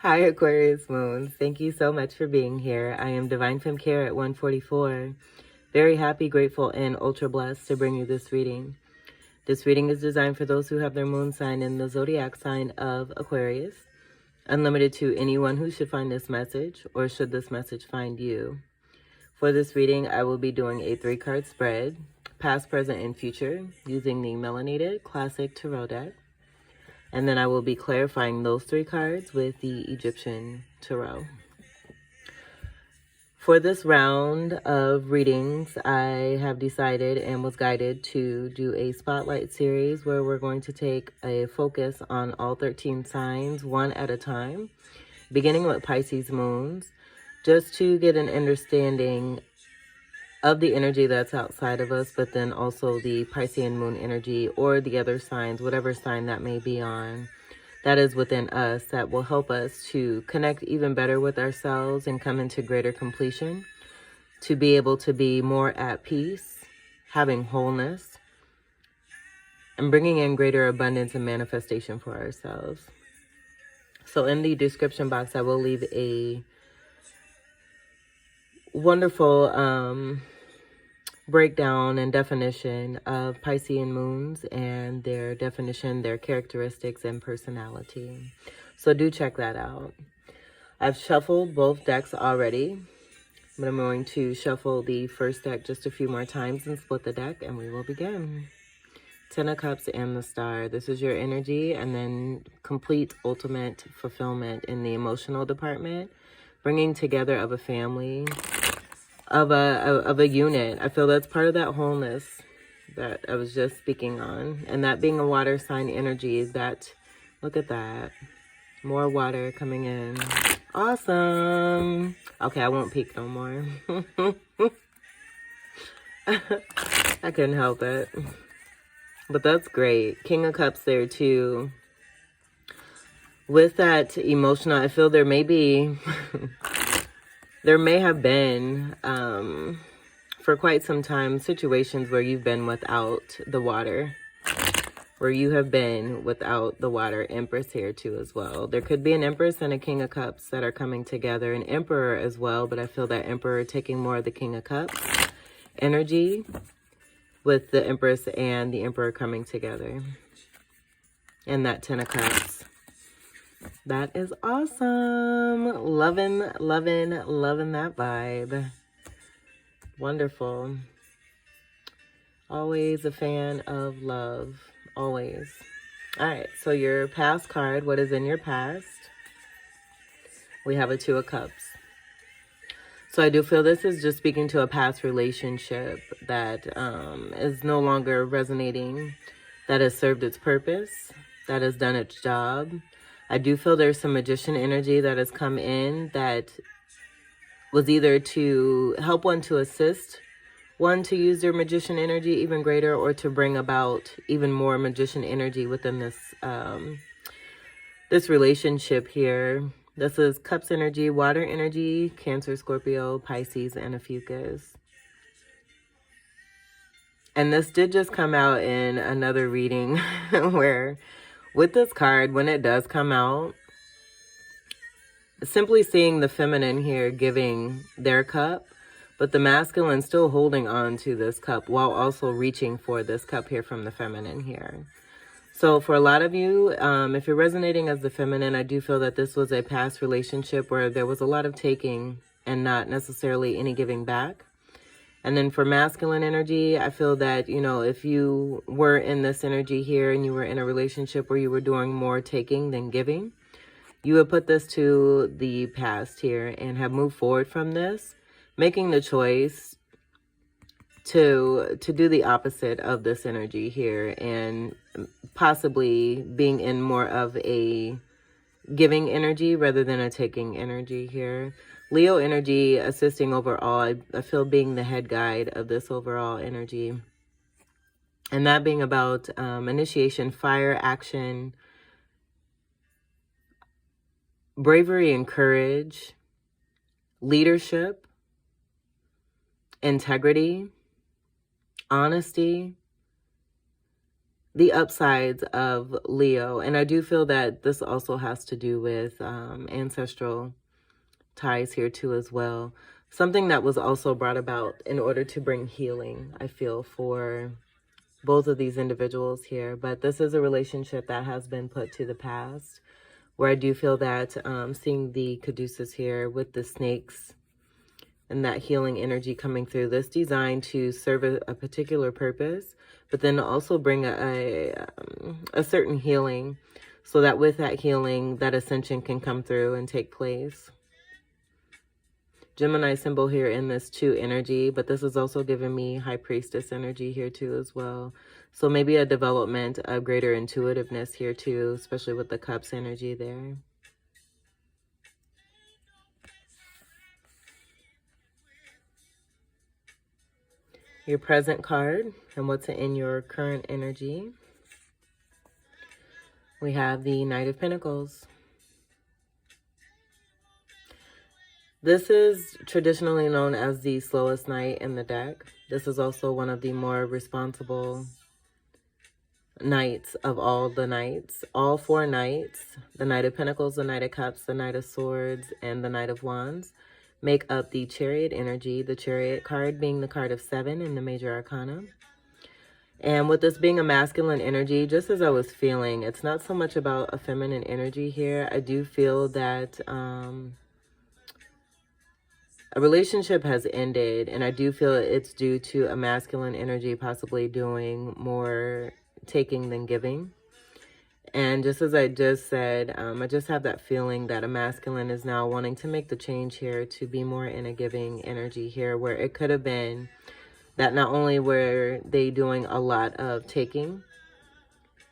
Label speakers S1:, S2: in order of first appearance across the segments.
S1: Hi, Aquarius Moon. Thank you so much for being here. I am Divine Femme Care at 144. Very happy, grateful, and ultra blessed to bring you this reading. This reading is designed for those who have their moon sign in the zodiac sign of Aquarius. Unlimited to anyone who should find this message or should this message find you. For this reading, I will be doing a 3-card spread, past, present, and future, using the Melanated Classic Tarot deck. And then I will be clarifying those 3 cards with the Egyptian Tarot. For this round of readings, I have decided and was guided to do a spotlight series where we're going to take a focus on all 13 signs, one at a time, beginning with Pisces Moons, just to get an understanding of the energy that's outside of us, but then also the Piscean Moon energy or the other signs, whatever sign that may be on, that is within us, that will help us to connect even better with ourselves and come into greater completion, to be able to be more at peace, having wholeness, and bringing in greater abundance and manifestation for ourselves. So in the description box, I will leave a wonderful breakdown and definition of Piscean moons and their definition, their characteristics, and personality. So do check that out. I've shuffled both decks already, but I'm going to shuffle the first deck just a few more times and split the deck, and we will begin. 10 of Cups and the Star. This is your energy, and then complete ultimate fulfillment in the emotional department, bringing together of a family, of a unit. I feel that's part of that wholeness that I was just speaking on. And that being a water sign energy, that, look at that. More water coming in. Awesome. Okay, I won't peek no more. I couldn't help it. But that's great. King of Cups there too. With that emotional, I feel there may be... There may have been, for quite some time, situations where you've been without the water. Where you have been without the water. Empress here too as well. There could be an Empress and a King of Cups that are coming together. An Emperor as well, but I feel that Emperor taking more of the King of Cups energy with the Empress and the Emperor coming together. And that 10 of Cups. That is awesome. Loving, loving, loving that vibe. Wonderful. Always a fan of love. Always. All right. So your past card, what is in your past? We have a 2 of Cups. So I do feel this is just speaking to a past relationship that is no longer resonating, that has served its purpose, that has done its job. I do feel there's some magician energy that has come in that was either to help one to assist one to use their magician energy even greater, or to bring about even more magician energy within this this relationship here. This is Cups energy, water energy, Cancer, Scorpio, Pisces, and Ophiuchus. And this did just come out in another reading where... With this card, when it does come out, simply seeing the feminine here giving their cup, but the masculine still holding on to this cup while also reaching for this cup here from the feminine here. So for a lot of you, if you're resonating as the feminine, I do feel that this was a past relationship where there was a lot of taking and not necessarily any giving back. And then for masculine energy, I feel that, you know, if you were in this energy here and you were in a relationship where you were doing more taking than giving, you would put this to the past here and have moved forward from this, making the choice to do the opposite of this energy here and possibly being in more of a giving energy rather than a taking energy here. Leo energy assisting overall. I feel being the head guide of this overall energy. And that being about initiation, fire, action, bravery and courage, leadership, integrity, honesty, the upsides of Leo. And I do feel that this also has to do with ancestral ties here too as well. Something that was also brought about in order to bring healing, I feel, for both of these individuals here. But this is a relationship that has been put to the past, where I do feel that seeing the caduceus here with the snakes and that healing energy coming through, this designed to serve a particular purpose, but then also bring a certain healing, so that with that healing, that ascension can come through and take place. Gemini symbol here in this 2 energy, but this is also giving me high priestess energy here too as well. So maybe a development of greater intuitiveness here too, especially with the cups energy there. Your present card and what's in your current energy. We have the Knight of Pentacles. This is traditionally known as the slowest knight in the deck. This is also one of the more responsible knights of all the knights. All 4 knights, the Knight of Pentacles, the Knight of Cups, the Knight of Swords, and the Knight of Wands, make up the Chariot energy, the Chariot card being the card of 7 in the Major Arcana. And with this being a masculine energy, just as I was feeling, it's not so much about a feminine energy here. I do feel that a relationship has ended, and I do feel it's due to a masculine energy possibly doing more taking than giving. And just as I just said, I just have that feeling that a masculine is now wanting to make the change here to be more in a giving energy here, where it could have been that not only were they doing a lot of taking,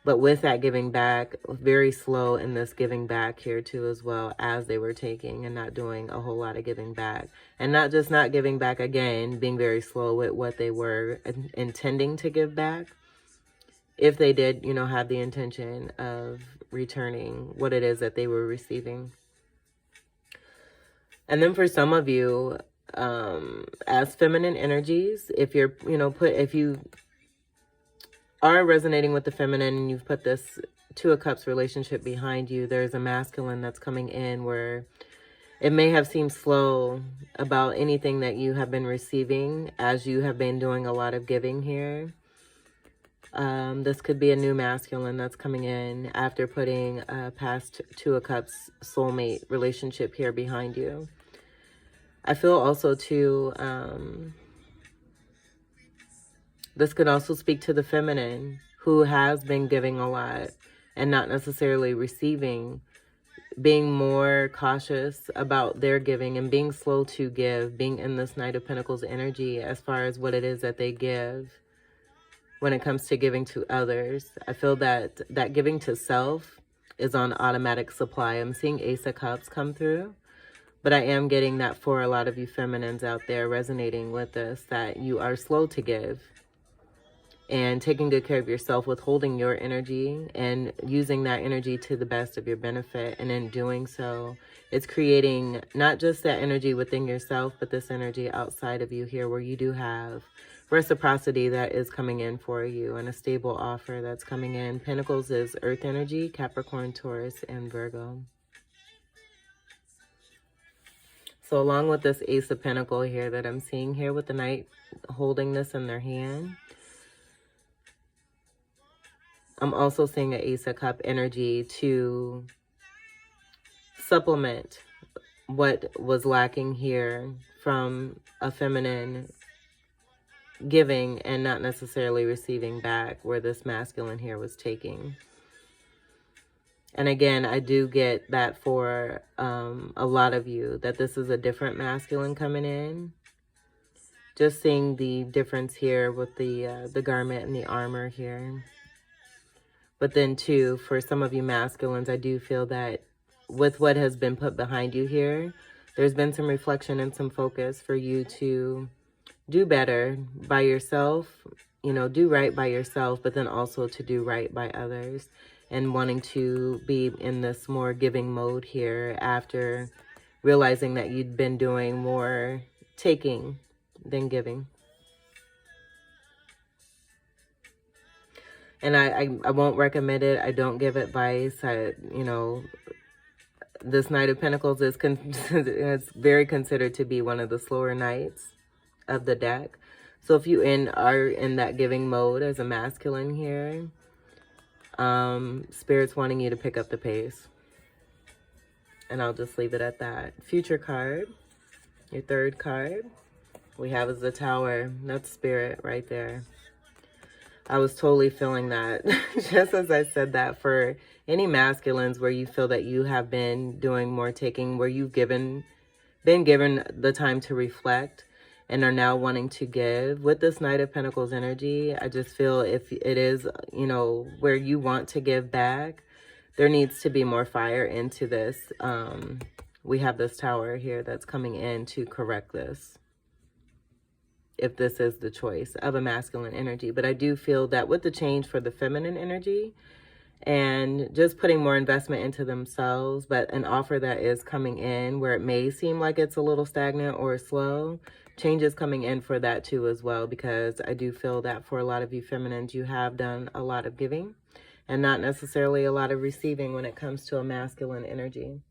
S1: but with that giving back, very slow in this giving back here too as well, as they were taking and not doing a whole lot of giving back. And not just not giving back again, being very slow with what they were intending to give back. If they did, you know, have the intention of returning what it is that they were receiving. And then for some of you, as feminine energies, if you're, you know, if you are resonating with the feminine and you've put this 2 of Cups relationship behind you, there's a masculine that's coming in where it may have seemed slow about anything that you have been receiving as you have been doing a lot of giving here. This could be a new masculine that's coming in after putting a past 2 of Cups soulmate relationship here behind you. I feel also too, this could also speak to the feminine who has been giving a lot and not necessarily receiving, being more cautious about their giving and being slow to give, being in this Knight of Pentacles energy as far as what it is that they give when it comes to giving to others. I feel that that giving to self is on automatic supply. I'm seeing Ace of Cups come through, but I am getting that for a lot of you feminines out there resonating with this, that you are slow to give and taking good care of yourself, withholding your energy and using that energy to the best of your benefit. And in doing so, it's creating not just that energy within yourself, but this energy outside of you here, where you do have reciprocity that is coming in for you and a stable offer that's coming in. Pentacles is earth energy, Capricorn, Taurus, and Virgo. So along with this Ace of Pentacles here that I'm seeing here with the Knight holding this in their hand, I'm also seeing an Ace of Cup energy to supplement what was lacking here from a feminine giving and not necessarily receiving back, where this masculine here was taking. And again, I do get that for a lot of you, that this is a different masculine coming in. Just seeing the difference here with the garment and the armor here. But then too, for some of you masculines, I do feel that with what has been put behind you here, there's been some reflection and some focus for you to do better by yourself, you know, do right by yourself, but then also to do right by others, and wanting to be in this more giving mode here after realizing that you'd been doing more taking than giving. And I won't recommend it. I don't give advice. You know, this Knight of Pentacles is it's very considered to be one of the slower knights of the deck. So if you are in that giving mode as a masculine here, Spirit's wanting you to pick up the pace. And I'll just leave it at that. Future card, your third card, we have is the Tower. That's Spirit right there. I was totally feeling that just as I said that. For any masculines where you feel that you have been doing more taking, where you've been given the time to reflect and are now wanting to give. With this Knight of Pentacles energy, I just feel if it is, you know, where you want to give back, there needs to be more fire into this. We have this Tower here that's coming in to correct this, if this is the choice of a masculine energy. But I do feel that with the change for the feminine energy and just putting more investment into themselves, but an offer that is coming in where it may seem like it's a little stagnant or slow, change is coming in for that too as well, because I do feel that for a lot of you feminines, you have done a lot of giving and not necessarily a lot of receiving when it comes to a masculine energy.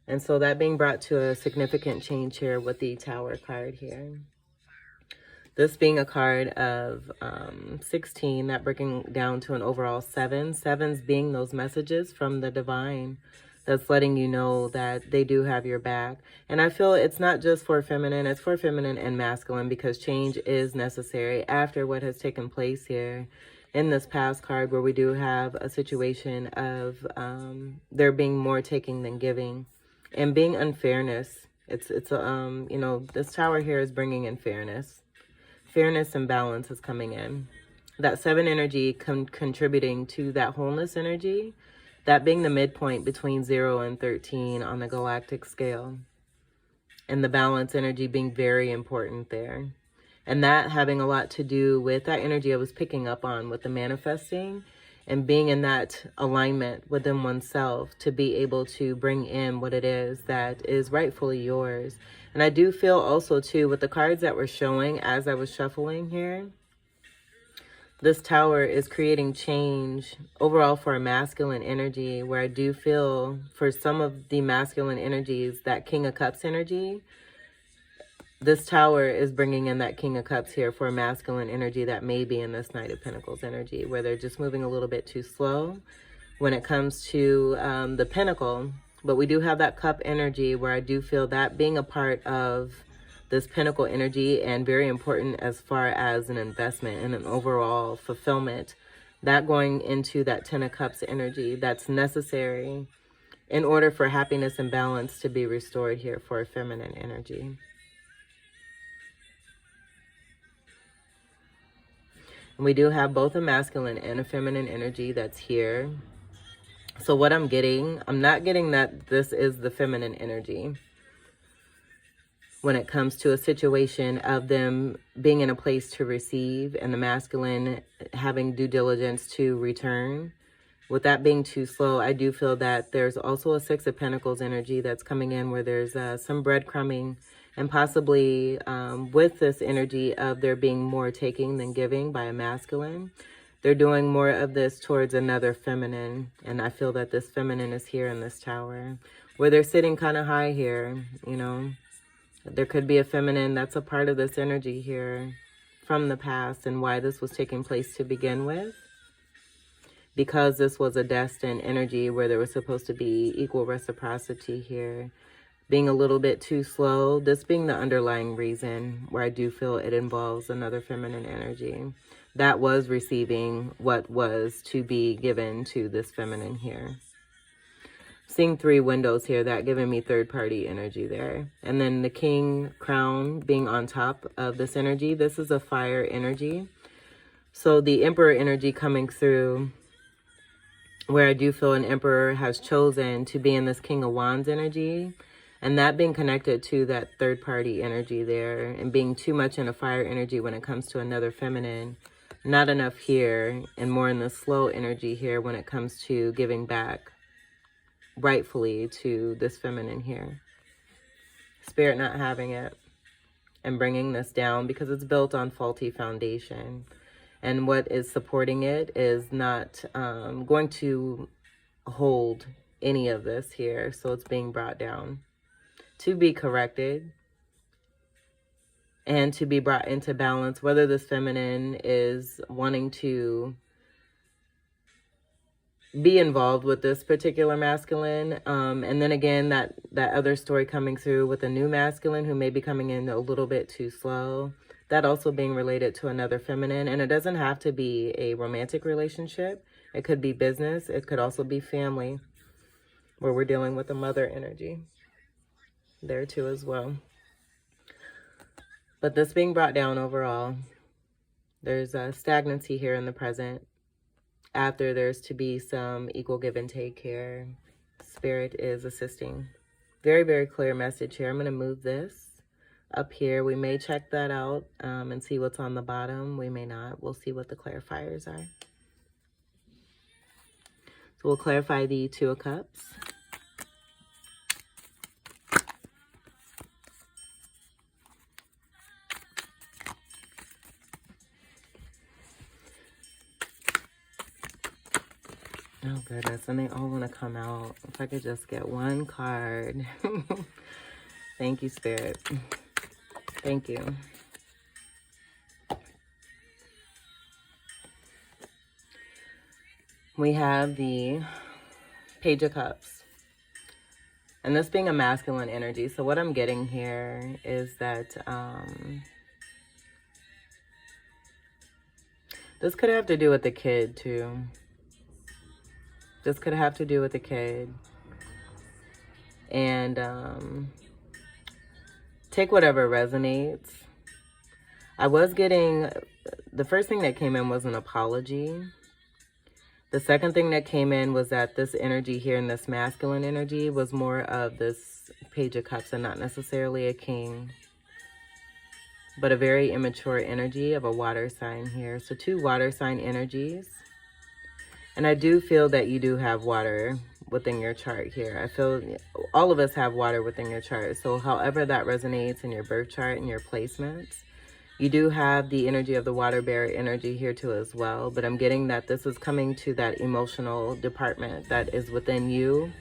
S1: And so that being brought to a significant change here with the Tower card here. This being a card of 16, that breaking down to an overall 7. 7s being those messages from the divine that's letting you know that they do have your back. And I feel it's not just for feminine, it's for feminine and masculine, because change is necessary after what has taken place here in this past card, where we do have a situation of there being more taking than giving and being unfairness. It's you know, this Tower here is bringing in fairness. Fairness and balance is coming in. That 7 energy contributing to that wholeness energy, that being the midpoint between 0 and 13 on the galactic scale. And the balance energy being very important there. And that having a lot to do with that energy I was picking up on with the manifesting and being in that alignment within oneself to be able to bring in what it is that is rightfully yours. And I do feel also too, with the cards that were showing as I was shuffling here, this Tower is creating change overall for a masculine energy, where I do feel for some of the masculine energies, that King of Cups energy, this Tower is bringing in that King of Cups here for a masculine energy that may be in this Knight of Pentacles energy, where they're just moving a little bit too slow when it comes to the Pentacle. But we do have that Cup energy, where I do feel that being a part of this Pentacle energy, and very important as far as an investment and an overall fulfillment, that going into that Ten of Cups energy that's necessary in order for happiness and balance to be restored here for a feminine energy. And we do have both a masculine and a feminine energy that's here. So what I'm getting, I'm not getting that this is the feminine energy when it comes to a situation of them being in a place to receive and the masculine having due diligence to return. With that being too slow, I do feel that there's also a Six of Pentacles energy that's coming in, where there's some breadcrumbing, and possibly with this energy of there being more taking than giving by a masculine, they're doing more of this towards another feminine. And I feel that this feminine is here in this Tower, where they're sitting kind of high here, you know. There could be a feminine that's a part of this energy here from the past, and why this was taking place to begin with. Because this was a destined energy where there was supposed to be equal reciprocity here. Being a little bit too slow, this being the underlying reason, where I do feel it involves another feminine energy that was receiving what was to be given to this feminine here. Seeing 3 windows here, that giving me third party energy there. And then the King crown being on top of this energy. This is a fire energy. So the Emperor energy coming through, where I do feel an Emperor has chosen to be in this King of Wands energy. And that being connected to that third party energy there, and being too much in a fire energy when it comes to another feminine. Not enough here, and more in the slow energy here when it comes to giving back rightfully to this feminine here. Spirit not having it and bringing this down because it's built on faulty foundation. And what is supporting it is not going to hold any of this here. So it's being brought down to be corrected and to be brought into balance, whether this feminine is wanting to be involved with this particular masculine. And then again, that other story coming through with a new masculine who may be coming in a little bit too slow. That also being related to another feminine. And it doesn't have to be a romantic relationship. It could be business. It could also be family, where we're dealing with a mother energy there too as well. But this being brought down overall, there's a stagnancy here in the present. After there's to be some equal give and take here. Spirit is assisting. Very, very clear message here. I'm going to move this up here. We may check that out and see what's on the bottom. We may not. We'll see what the clarifiers are. So we'll clarify the Two of Cups. Oh goodness, and they all want to come out. If I could just get one card. Thank you, Spirit. Thank you. We have the Page of Cups. And this being a masculine energy. So what I'm getting here is that this could have to do with the kid too. This could have to do with the kid. And take whatever resonates. I was getting, the first thing that came in was an apology. The second thing that came in was that this energy here, and this masculine energy, was more of this Page of Cups and not necessarily a king, but a very immature energy of a water sign here. So two water sign energies. And I do feel that you do have water within your chart here. I feel all of us have water within your chart. So however that resonates in your birth chart and your placements, you do have the energy of the water bearer energy here too as well. But I'm getting that this is coming to that emotional department that is within you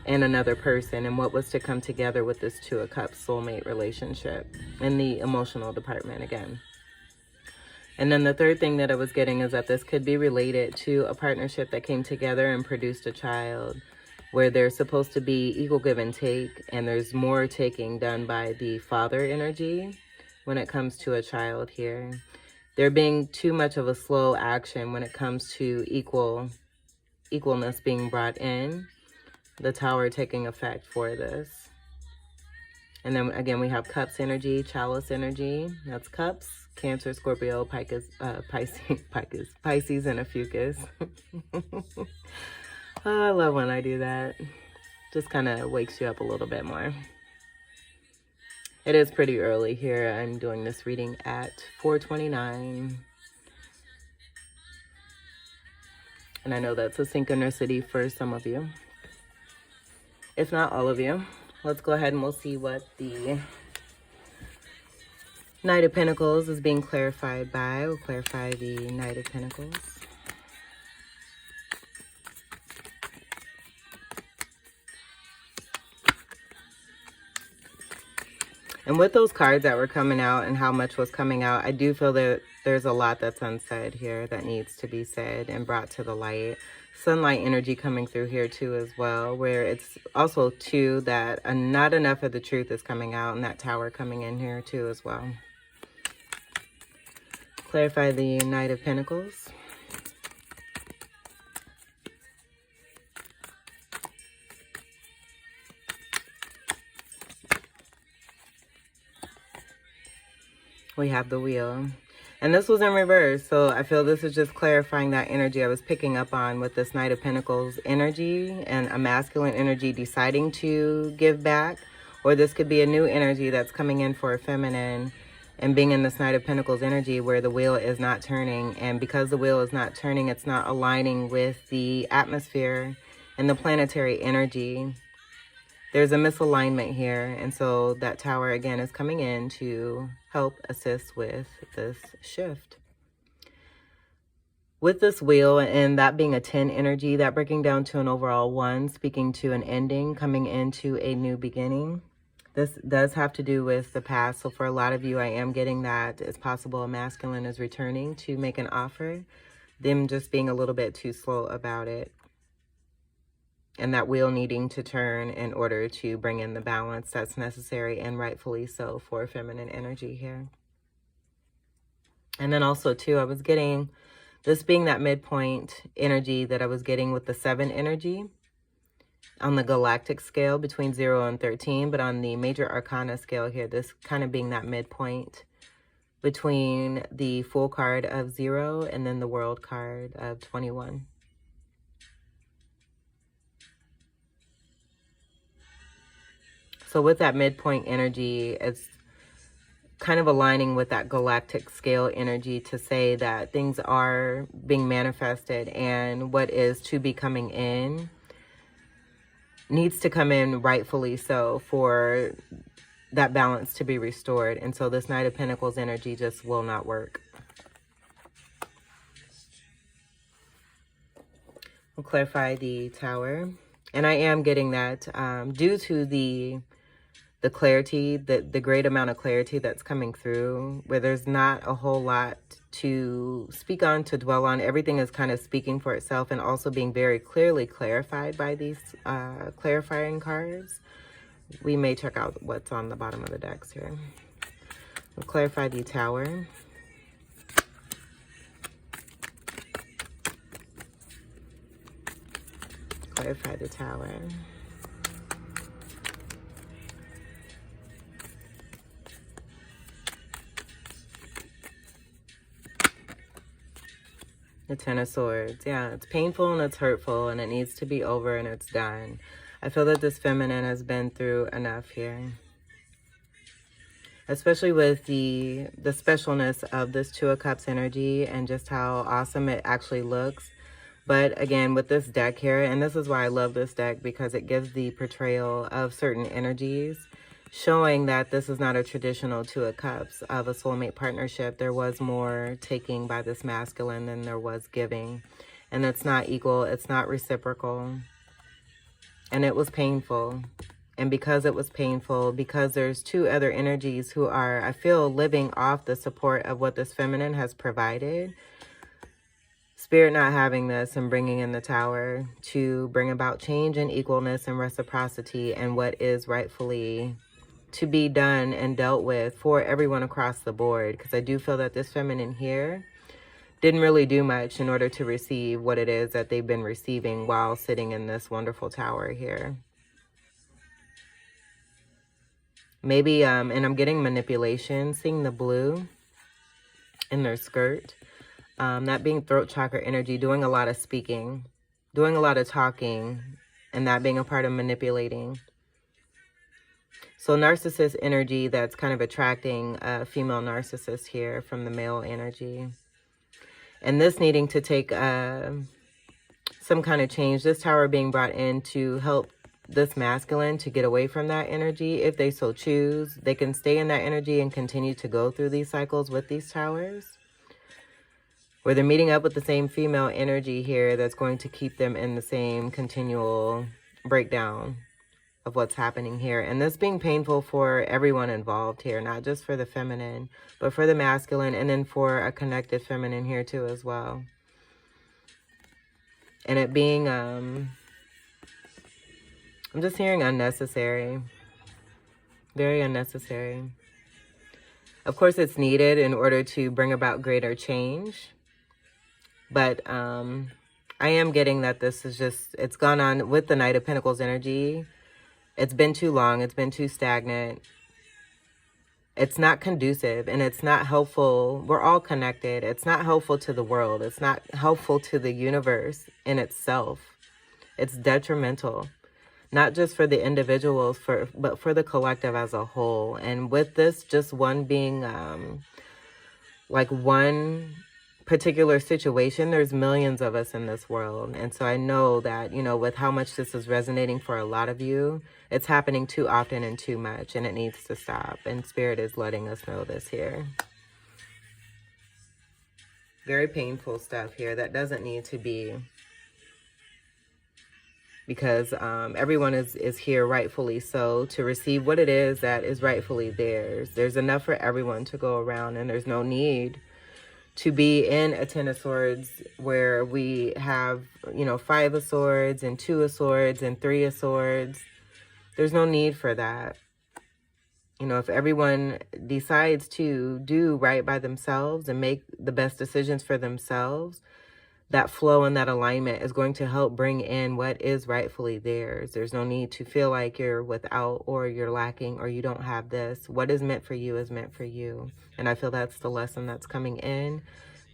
S1: and another person, and what was to come together with this Two of Cups soulmate relationship in the emotional department again. And then the third thing that I was getting is that this could be related to a partnership that came together and produced a child, where there's supposed to be equal give and take, and there's more taking done by the father energy when it comes to a child here. There being too much of a slow action when it comes to equalness being brought in, the Tower taking effect for this. And then again, we have Cups energy, Chalice energy. That's Cups, Cancer, Scorpio, Pisces, and a Fucus. Oh, I love when I do that. Just kind of wakes you up a little bit more. It is pretty early here. I'm doing this reading at 4:29. And I know that's a synchronicity for some of you, if not all of you. Let's go ahead and we'll see what the Knight of Pentacles is being clarified by. We'll clarify the Knight of Pentacles. And with those cards that were coming out and how much was coming out, I do feel that there's a lot that's unsaid here that needs to be said and brought to the light. Sunlight energy coming through here too as well, where it's also too that not enough of the truth is coming out, and that Tower coming in here too as well. Clarify the Knight of Pentacles. We have the Wheel. And this was in reverse, so I feel this is just clarifying that energy I was picking up on with this Knight of Pentacles energy and a masculine energy deciding to give back. Or this could be a new energy that's coming in for a feminine and being in this Knight of Pentacles energy where the wheel is not turning. And because the wheel is not turning, it's not aligning with the atmosphere and the planetary energy. There's a misalignment here, and so that Tower again is coming in to help assist with this shift. With this wheel and that being a 10 energy, that breaking down to an overall 1, speaking to an ending, coming into a new beginning. This does have to do with the past. So for a lot of you, I am getting that it's possible a masculine is returning to make an offer. Them just being a little bit too slow about it. And that wheel needing to turn in order to bring in the balance that's necessary, and rightfully so, for feminine energy here. And then also too, I was getting this being that midpoint energy that I was getting with the 7 energy on the galactic scale between 0 and 13, but on the major arcana scale here, this kind of being that midpoint between the Fool card of 0 and then the World card of 21. So with that midpoint energy, it's kind of aligning with that galactic scale energy to say that things are being manifested, and what is to be coming in needs to come in rightfully so for that balance to be restored. And so this Knight of Pentacles energy just will not work. We'll clarify the Tower. And I am getting that due to the clarity, the great amount of clarity that's coming through, where there's not a whole lot to speak on, to dwell on. Everything is kind of speaking for itself and also being very clearly clarified by these clarifying cards. We may check out what's on the bottom of the decks here. We'll clarify the Tower. Clarify the Tower. The Ten of Swords. Yeah, it's painful and it's hurtful and it needs to be over and it's done. I feel that this feminine has been through enough here. Especially with the specialness of this Two of Cups energy and just how awesome it actually looks. But again, with this deck here, and this is why I love this deck, because it gives the portrayal of certain energies, showing that this is not a traditional Two of Cups of a soulmate partnership. There was more taking by this masculine than there was giving. And it's not equal. It's not reciprocal. And it was painful. And because it was painful, because there's two other energies who are, I feel, living off the support of what this feminine has provided. Spirit not having this and bringing in the Tower to bring about change and equalness and reciprocity and what is rightfully to be done and dealt with for everyone across the board. Because I do feel that this feminine here didn't really do much in order to receive what it is that they've been receiving while sitting in this wonderful Tower here. Maybe, and I'm getting manipulation, seeing the blue in their skirt. That being throat chakra energy, doing a lot of speaking, doing a lot of talking, and that being a part of manipulating. So narcissist energy that's kind of attracting a female narcissist here from the male energy. And this needing to take some kind of change. This Tower being brought in to help this masculine to get away from that energy if they so choose. They can stay in that energy and continue to go through these cycles with these Towers. Where they're meeting up with the same female energy here that's going to keep them in the same continual breakdown of what's happening here. And this being painful for everyone involved here, not just for the feminine, but for the masculine, and then for a connected feminine here too as well. And it being, I'm just hearing unnecessary. Very unnecessary. Of course, it's needed in order to bring about greater change. But I am getting that this is just, it's gone on with the Knight of Pentacles energy. It's been too long. It's been too stagnant. It's not conducive and it's not helpful. We're all connected. It's not helpful to the world. It's not helpful to the universe in itself. It's detrimental, not just for the individuals, but for the collective as a whole. And with this, just one being like one particular situation, there's millions of us in this world. And so I know that, you know, with how much this is resonating for a lot of you, it's happening too often and too much, and it needs to stop. And Spirit is letting us know this here. Very painful stuff here that doesn't need to be, because everyone is here rightfully so to receive what it is that is rightfully theirs. There's enough for everyone to go around, and there's no need to be in a Ten of Swords where we have, you know, Five of Swords and Two of Swords and Three of Swords. There's no need for that. You know, if everyone decides to do right by themselves and make the best decisions for themselves, that flow and that alignment is going to help bring in what is rightfully theirs. There's no need to feel like you're without or you're lacking or you don't have this. What is meant for you is meant for you. And I feel that's the lesson that's coming in.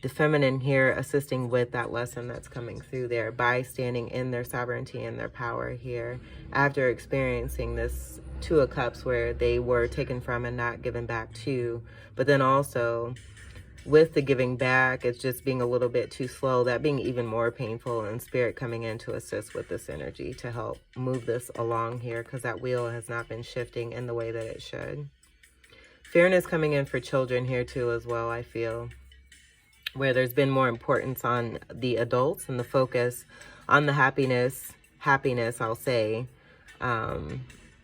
S1: The feminine here assisting with that lesson that's coming through there by standing in their sovereignty and their power here after experiencing this Two of Cups where they were taken from and not given back to. But then also with the giving back, it's just being a little bit too slow, that being even more painful, and Spirit coming in to assist with this energy to help move this along here because that wheel has not been shifting in the way that it should. Fairness coming in for children here too as well, I feel, where there's been more importance on the adults and the focus on the happiness, I'll say,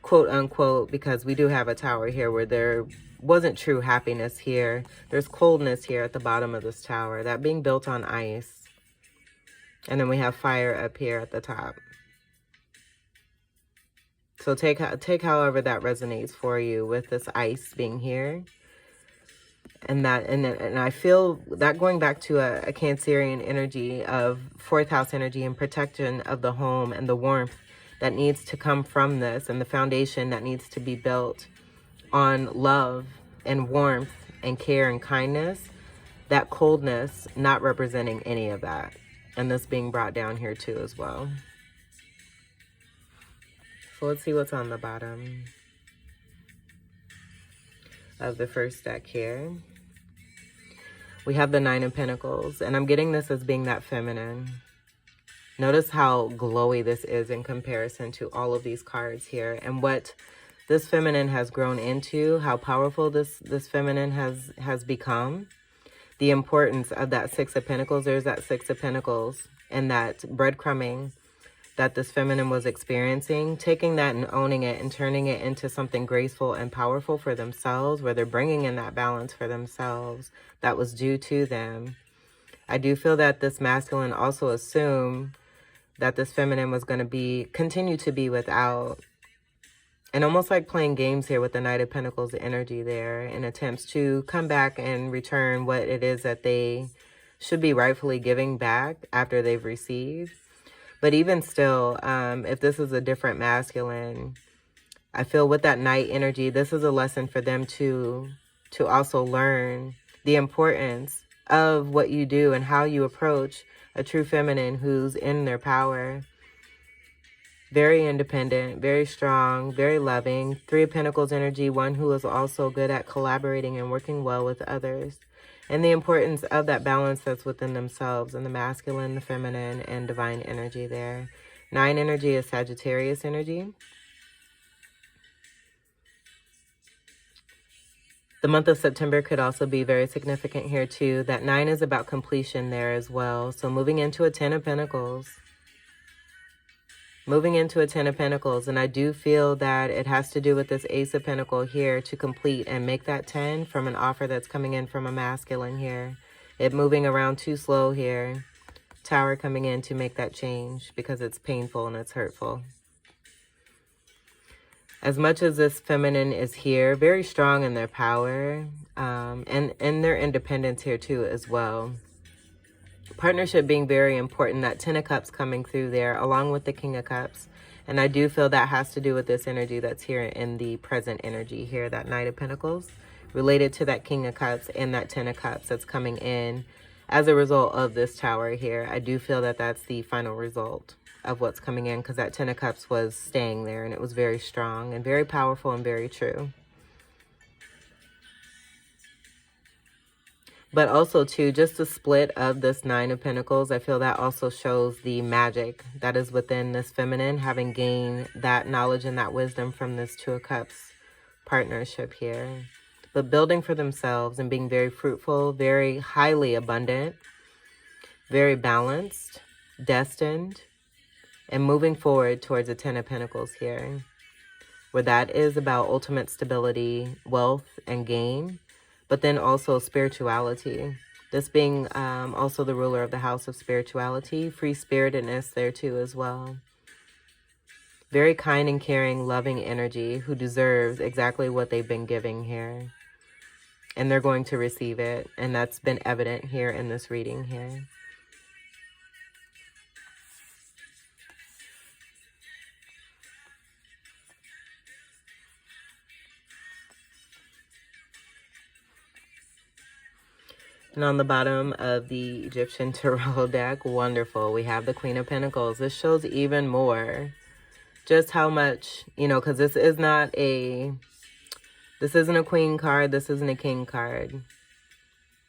S1: quote unquote, because we do have a tower here where there wasn't true happiness here. There's coldness here at the bottom of this tower, that being built on ice. And then we have fire up here at the top. So take however that resonates for you with this ice being here. And I feel that going back to a Cancerian energy of fourth house energy and protection of the home and the warmth that needs to come from this, and the foundation that needs to be built on love and warmth and care and kindness. That coldness not representing any of that, and this being brought down here too as well. So let's see what's on the bottom of the first deck here. We have the Nine of Pentacles, and I'm getting this as being that feminine. Notice how glowy this is in comparison to all of these cards here, and what this feminine has grown into, how powerful this feminine has become. The importance of that Six of Pentacles. There's that Six of Pentacles and that breadcrumbing that this feminine was experiencing, taking that and owning it and turning it into something graceful and powerful for themselves, where they're bringing in that balance for themselves that was due to them. I do feel that this masculine also assumed that this feminine was going to continue to be without, and almost like playing games here with the Knight of Pentacles energy there, in attempts to come back and return what it is that they should be rightfully giving back after they've received. But even still, if this is a different masculine, I feel with that Knight energy, this is a lesson for them to also learn the importance of what you do and how you approach a true feminine who's in their power. Very independent, very strong, very loving. Three of Pentacles energy, one who is also good at collaborating and working well with others. And the importance of that balance that's within themselves, and the masculine, the feminine, and divine energy there. Nine energy is Sagittarius energy. The month of September could also be very significant here too. That 9 is about completion there as well. So moving into a 10 of Pentacles. Moving into a 10 of Pentacles. And I do feel that it has to do with this Ace of Pentacles here to complete and make that 10 from an offer that's coming in from a masculine here. It moving around too slow here. Tower coming in to make that change because it's painful and it's hurtful. As much as this feminine is here, very strong in their power, and their independence here too as well. Partnership being very important, that 10 of Cups coming through there, along with the King of Cups. And I do feel that has to do with this energy that's here in the present energy here, that Knight of Pentacles, related to that King of Cups and that 10 of Cups that's coming in as a result of this Tower here. I do feel that that's the final result of what's coming in, because that 10 of Cups was staying there, and it was very strong and very powerful and very true. But also too, just the split of this 9 of Pentacles, I feel that also shows the magic that is within this feminine, having gained that knowledge and that wisdom from this 2 of Cups partnership here. But building for themselves and being very fruitful, very highly abundant, very balanced, destined, and moving forward towards the Ten of Pentacles here, where that is about ultimate stability, wealth, and gain, but then also spirituality. This being also the ruler of the house of spirituality, free-spiritedness there too as well. Very kind and caring, loving energy who deserves exactly what they've been giving here. And they're going to receive it. And that's been evident here in this reading here. And on the bottom of the Egyptian Tarot deck, wonderful, we have the Queen of Pentacles. This shows even more just how much, you know, because this isn't a Queen card, this isn't a King card.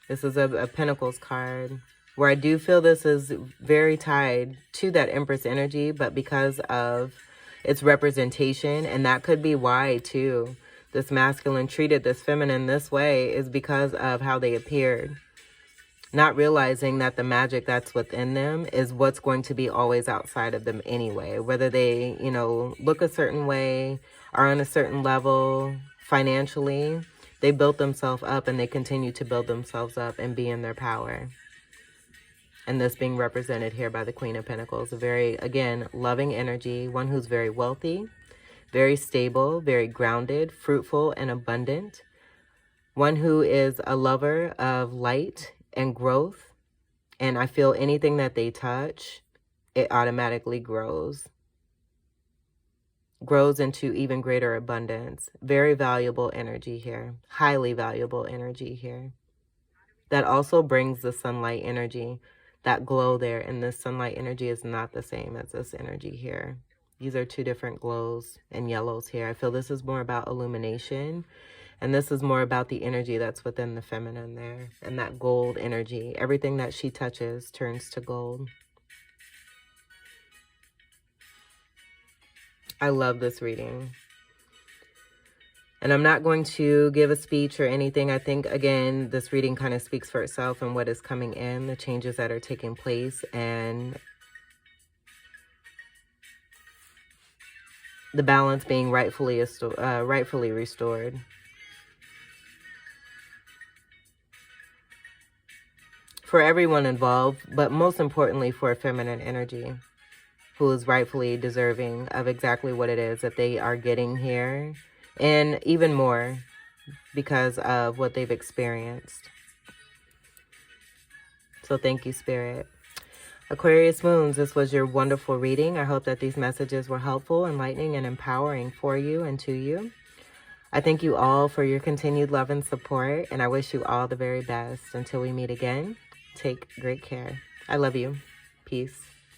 S1: This is a Pentacles card, where I do feel this is very tied to that Empress energy, but because of its representation, and that could be why too, this masculine treated this feminine this way, is because of how they appeared. Not realizing that the magic that's within them is what's going to be always outside of them anyway. Whether they, you know, look a certain way, are on a certain level financially, they built themselves up and they continue to build themselves up and be in their power. And this being represented here by the Queen of Pentacles. A very, again, loving energy. One who's very wealthy, very stable, very grounded, fruitful, and abundant. One who is a lover of light and growth, and I feel anything that they touch, it automatically grows into even greater abundance. Very valuable energy here, highly valuable energy here. That also brings the sunlight energy, that glow there, and this sunlight energy is not the same as this energy here. These are two different glows and yellows here. I feel this is more about illumination. And this is more about the energy that's within the feminine there. And that gold energy. Everything that she touches turns to gold. I love this reading. And I'm not going to give a speech or anything. I think, again, this reading kind of speaks for itself and what is coming in. The changes that are taking place. And the balance being rightfully restored. For everyone involved, but most importantly for feminine energy, who is rightfully deserving of exactly what it is that they are getting here, and even more because of what they've experienced. So thank you, Spirit. Aquarius Moons, this was your wonderful reading. I hope that these messages were helpful, enlightening, and empowering for you and to you. I thank you all for your continued love and support, and I wish you all the very best. Until we meet again, take great care. I love you. Peace.